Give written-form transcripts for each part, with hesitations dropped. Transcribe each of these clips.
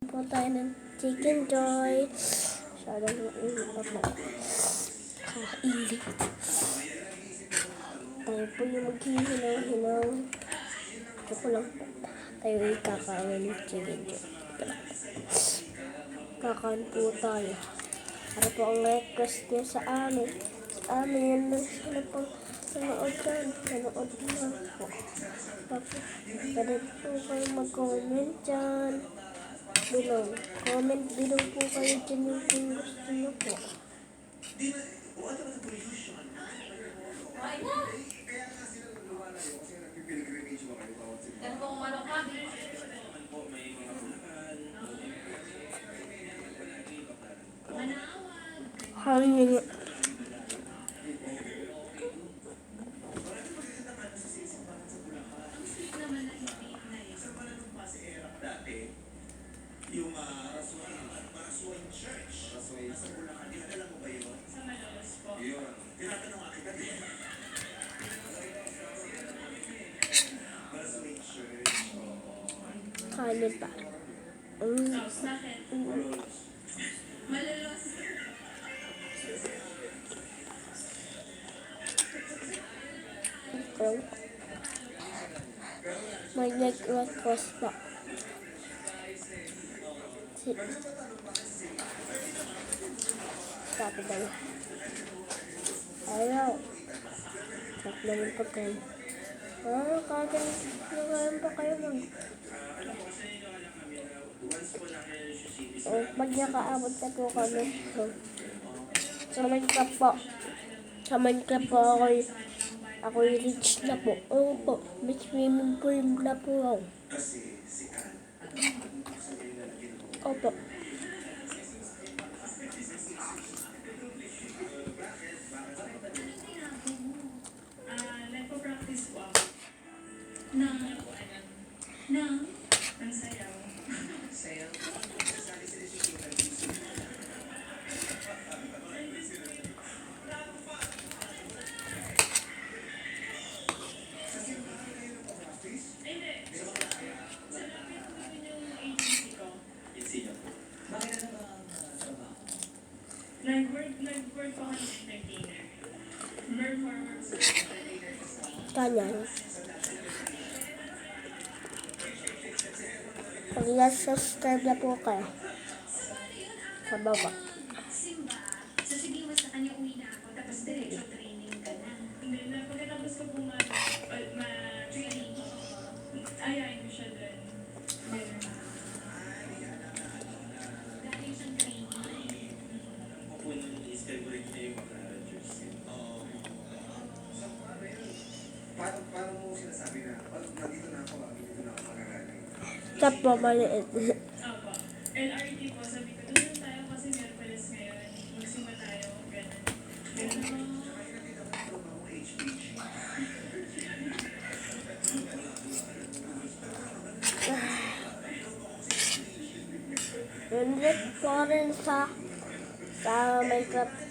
Po tayo ng Chicken Joy. Masyadong mainit pa po. Kainit. Tayo po yung maghihilaw-hilaw. Ito lang po. Tayo ay kakain ng Chicken Joy. Kakain po tayo. Para po ang request niya sa amin. Sa amin yan lang sila po. Nanood yan. Nanood na po. Pwede po kayo mag-comment dyan. Below. Comment below po kayo dyan yung kung gusto nyo po. Hangin. Yung Rasuain Church. Rasuain sa Bulacan. Alam mo ba yun? Sa Malolos po. Yun. Tinatanong nga kita din. Rasuain Church. Kanin pa. Bakit? Malolos. May nag-request pa. Sabi daw. Ayaw. Sabi naman pa kayo. Nakain pa kayo mag. Pag nakaabot na po kami. Sa Minecraft po. Sa Minecraft po ako'y rich na po. Oo po. May swimming pool na po ako. Opo. Nagpo-practice po ako ng sayaw. Sayaw? Nag-work po ako ng entertainer. Performance entertainer kasi. Ganyan. Pag na-subscribe na po kayo. Sa baba. Simba, sasabihin mo sa kanya uwi na ako tapos diretso training ka na. Hindi na, pagkatapos ko po ma-training, ayayin mo siya doon. Dahil siyang training. Paano mo sinasabi na, nandito na ako magagaling? Tap po, maliit. Opo. LRT po, sabi ko, doon tayo kasi Merkulis ngayon. Magsimba tayo, gano'n. Hindi po rin sa Minecraft.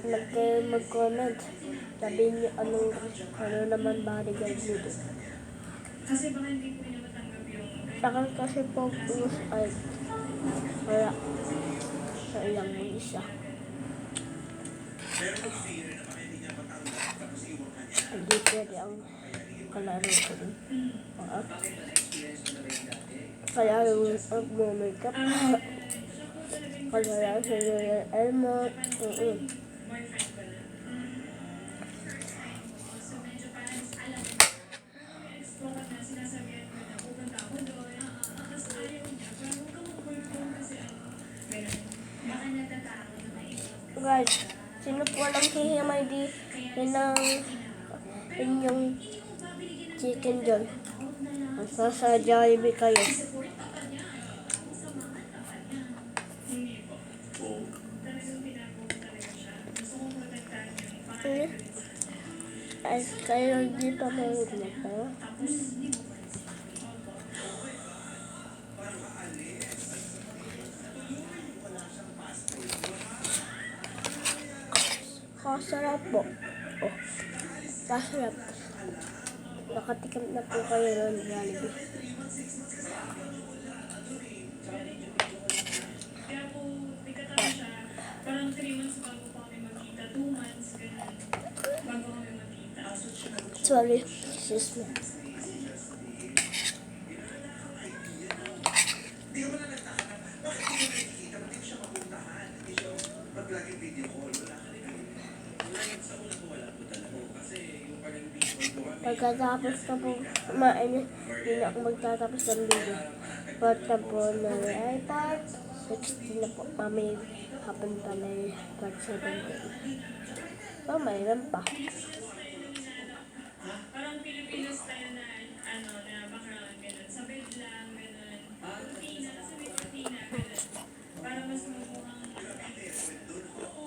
Mag-comment. Sabihin niyo ano naman bodyguard nyo doon. Kasi baka hindi po niya matanggap yung... Takal kasi po ay wala sa ilang isa. Hindi pwede ang kalaro ko dun. Kaya yung mag-makeup. Kaya yung Elmo. Boyfriend ko na. So medyo parang alam ko. Explore na, sinasabihan ko na pupunta ako doon. Kasi ayaw niya. Pero huwag ka mag-perform kasi ganun. Baka natatakot na maipag. Guys, sino po lang hihimay di ng inyong Chicken Joy? Sa Jollibee kayo. Ay, kayo dito mayroon na kayo. Kasarap po. Oh, kasarap. Nakatikim na po kayo ng Jollibee. Sorry, excuse me. Pagkatapos na po kumain, hindi na ako magtatapos ng video. Part na po na ay part 16 na po. Mamay hapon pala yung part 17. Mayroon pa. Parang Filipino style na, na background, ganun. Sa bed lang, ganun. Cortina, sa may cortina, ganun. Para mas mamukhang, oo.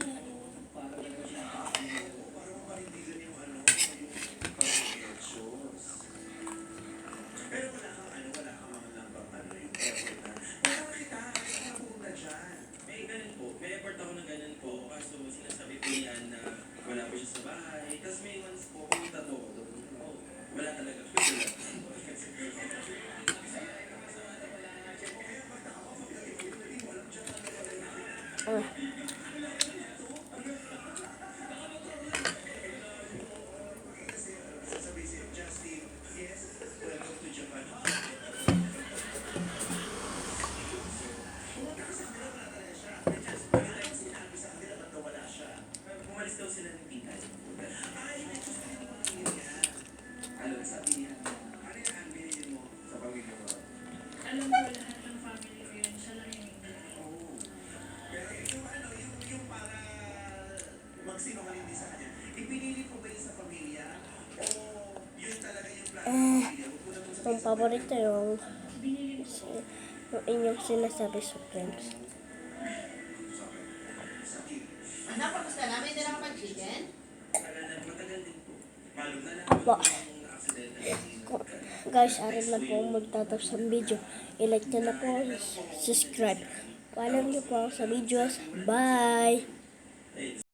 May ganun po. May effort ako na ganun po. Kaso sinasabi po niyan na wala po siya sa bahay. Tapos may once po, pumunta po ako doon. Oh, wala talaga. Ah. Umalis daw sila ng tita. Ano sabi niya? Ano yung binili mo sa pamilya mo? Alam ko lahat ng family ko yun. Siya lang yung hindi. Pero yung para magsinungaling din sa kanya, ipinili ko ba yun sa pamilya? O yun talaga yung plano ng pamilya? Huwag mo na kung Ang paborito yung, Binili ko. yung inyong sinasabi sa friends. Anak, kamusta na? May dala ka pang chicken? matagal din po. Malum na lang Ba. yung accident. Guys, arin na po magtatapos ng video. I-like nyo na po, subscribe. Follow nyo po ako sa videos. Bye!